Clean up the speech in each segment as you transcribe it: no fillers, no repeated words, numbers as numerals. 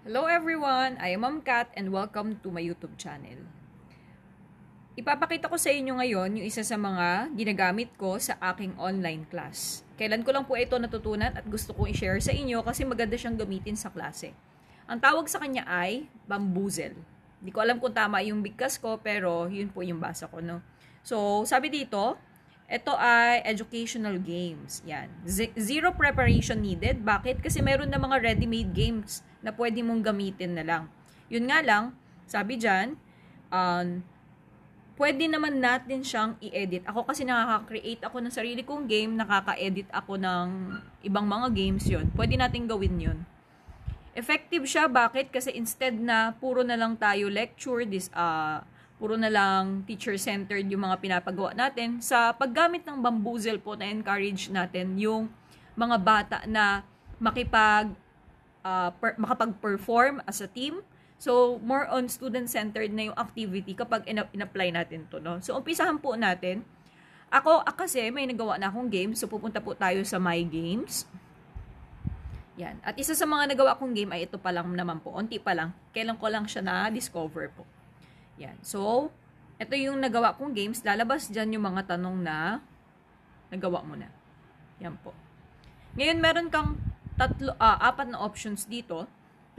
Hello everyone! I am Ma'am Kat and welcome to my YouTube channel. Ipapakita ko sa inyo ngayon yung isa sa mga ginagamit ko sa aking online class. Kailan ko lang po ito natutunan at gusto kong i-share sa inyo kasi maganda siyang gamitin sa klase. Ang tawag sa kanya ay Bamboozle. Hindi ko alam kung tama yung bigkas ko pero yun po yung basa ko, no? So, sabi dito, ito ay educational games. Yan. Zero preparation needed. Bakit? Kasi meron na mga ready-made games na pwede mong gamitin na lang. Yun nga lang, sabi dyan, pwede naman natin siyang i-edit. Ako kasi nakaka-create ako ng sarili kong game, nakaka-edit ako ng ibang mga games yun. Pwede natin gawin yun. Effective siya, bakit? Kasi instead na puro na lang tayo lecture, puro na lang teacher-centered yung mga pinapagawa natin, sa paggamit ng Bamboozle po, na-encourage natin yung mga bata na makapag-perform as a team. So, more on student-centered na yung activity kapag in-apply natin to, no? So, umpisahan po natin. Ako kasi may nagawa na akong game, so pupunta po tayo sa My Games. Yan. At isa sa mga nagawa kong game ay ito pa lang naman po. Unti pa lang. Kailan ko lang siya na-discover po. Yan. So, ito yung nagawa kong games. Lalabas dyan yung mga tanong na nagawa mo na. Yan po. Ngayon, meron kang apat na options dito.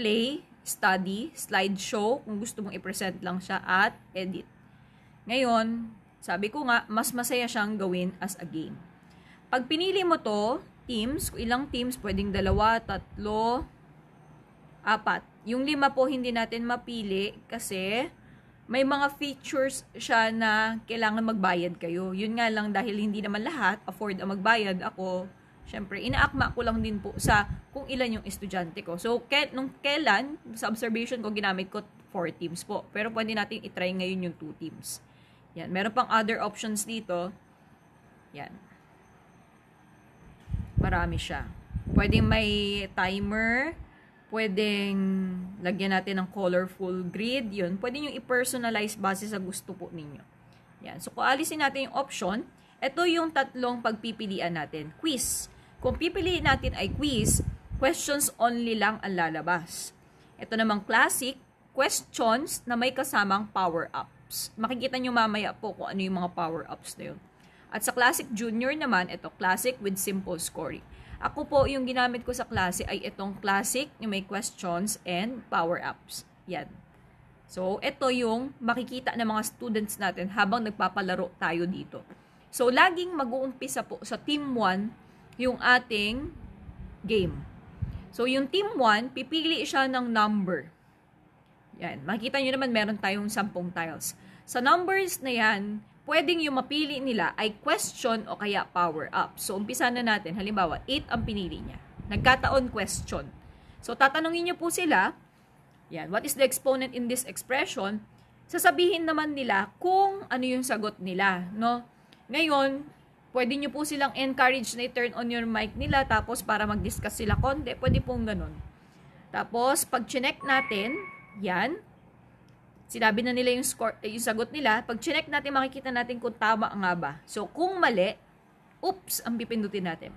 Play, study, slideshow, kung gusto mong i-present lang siya, at edit. Ngayon, sabi ko nga, mas masaya siyang gawin as a game. Pag pinili mo to, teams, ilang teams, pwedeng 2, 3, 4. Yung 5 po hindi natin mapili kasi may mga features siya na kailangan magbayad kayo. Yun nga lang dahil hindi naman lahat afford ang magbayad. Ako, syempre, inaakma ko lang din po sa kung ilan yung estudyante ko. So, nung kailan, sa observation ko, ginamit ko 4 teams po. Pero pwede natin itry ngayon yung 2 teams. Yan. Meron pang other options dito. Yan. Marami siya. Pwedeng may timer, pwedeng lagyan natin ng colorful grid, yun. Pwede nyo i-personalize base sa gusto po ninyo. Yan. So, kung alisin natin yung option, ito yung tatlong pagpipilian natin. Quiz. Kung pipiliin natin ay quiz, questions only lang ang lalabas. Ito namang classic, questions na may kasamang power-ups. Makikita nyo mamaya po kung ano yung mga power-ups na yun. At sa Classic Junior naman, ito Classic with simple scoring. Ako po, yung ginamit ko sa klase ay itong Classic, yung may questions and power-ups. Yan. So, ito yung makikita ng mga students natin habang nagpapalaro tayo dito. So, laging mag-uumpisa po sa Team 1 yung ating game. So, yung Team 1, pipili siya ng number. Yan. Makikita nyo naman meron tayong 10 tiles. Sa numbers na yan, pwedeng yung mapili nila ay question o kaya power up. So, umpisa na natin. Halimbawa, 8 ang pinili niya. Nagkataon question. So, tatanungin niyo po sila, yan, what is the exponent in this expression? Sasabihin naman nila kung ano yung sagot nila, no? Ngayon, pwede niyo po silang encourage na i-turn on your mic nila tapos para mag-discuss sila konti, pwede pong ganun. Tapos, pag chinek natin, yan, sinabi na nila yung score, yung sagot nila. Pag chinek natin, makikita natin kung tama nga ba. So, kung mali, oops, ang pipindutin natin.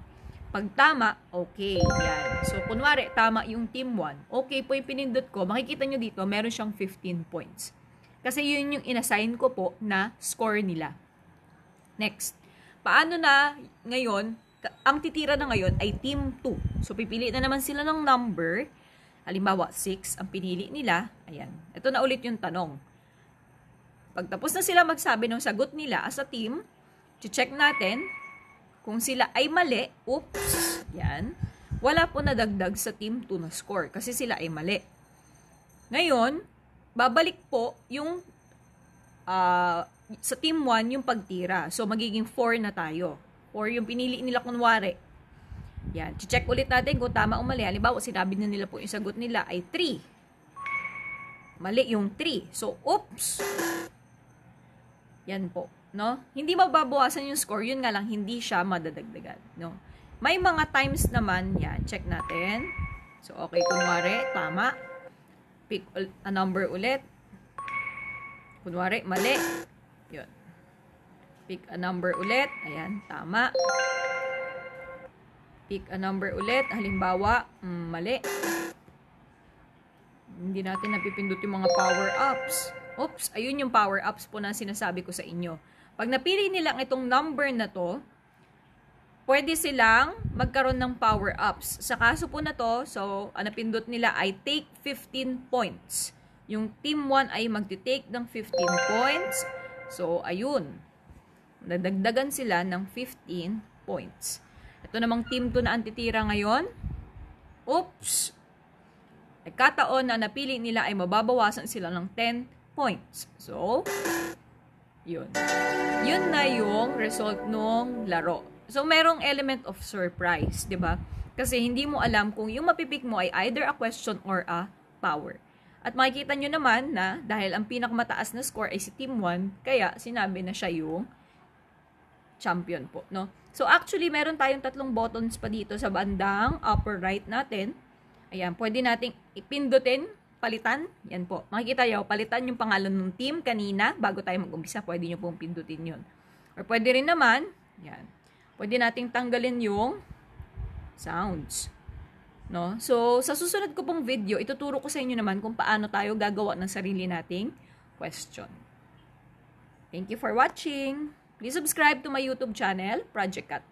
Pag tama, okay. Yan. So, kunwari, tama yung team 1. Okay po yung pinindot ko. Makikita nyo dito, meron siyang 15 points. Kasi yun yung inassign ko po na score nila. Next. Paano na ngayon, ang titira na ngayon ay team 2. So, pipili na naman sila ng number. Halimbawa, 6 ang pinili nila. Ayan. Ito na ulit yung tanong. Pagtapos na sila magsabi ng sagot nila as a team, check natin kung sila ay mali. Oops. Yan. Wala po nadagdag sa team 2 na score kasi sila ay mali. Ngayon, babalik po yung sa team 1 yung pagtira. So, magiging 4 na tayo. 4 yung pinili nila kunwari. Yan. Check ulit natin kung tama o mali. Halimbawa, sinabi na nila po yung sagot nila ay 3. Mali yung 3. So, oops. Yan po. No? Hindi mababawasan yung score. Yun nga lang, hindi siya madadagdagan. No? May mga times naman, yan. Check natin. So, okay. Kunwari, tama. Pick a number ulit. Kunwari, mali. Yun. Pick a number ulit. Ayan, tama. Pick a number ulit. Halimbawa, mali. Pick a number ulit. Ayan, tama. Pick a number ulit. Halimbawa, mali. Pick a number ulit. Ayan, tama. Pick a number ulit. Halimbawa, mali. Pick a number ulit. Ayan, tama. Pick a number ulit. Halimbawa, mali. Pick a number ulit. Hindi natin napipindot yung mga power-ups. Oops, ayun yung power-ups po na sinasabi ko sa inyo. Pag napili nila itong number na to, pwede silang magkaroon ng power-ups. Sa kaso po na to, so, ang napindot nila ay take 15 points. Yung team 1 ay magti-take ng 15 points. So, ayun. Nadagdagan sila ng 15 points. Ito namang team 2 na ang titira ngayon. Oops! Nagkataon na napili nila ay mababawasan sila ng 10 points. So, yun. Yun na yung result ng laro. So, merong element of surprise, di ba? Kasi hindi mo alam kung yung mapipik mo ay either a question or a power. At makikita nyo naman na dahil ang pinakamataas na score ay si Team 1, kaya sinabi na siya yung champion po, no? So, actually, meron tayong 3 buttons pa dito sa bandang upper right natin. Ayan, pwede nating ipindutin, palitan. Yan po. Makikita nyo, palitan yung pangalan ng team kanina bago tayo mag-umpisa. Pwede nyo pong pindutin yun. Or pwede rin naman, yan. Pwede nating tanggalin yung sounds. No? So, sa susunod ko pong video, ituturo ko sa inyo naman kung paano tayo gagawa ng sarili nating question. Thank you for watching. Please subscribe to my YouTube channel, Project Cat.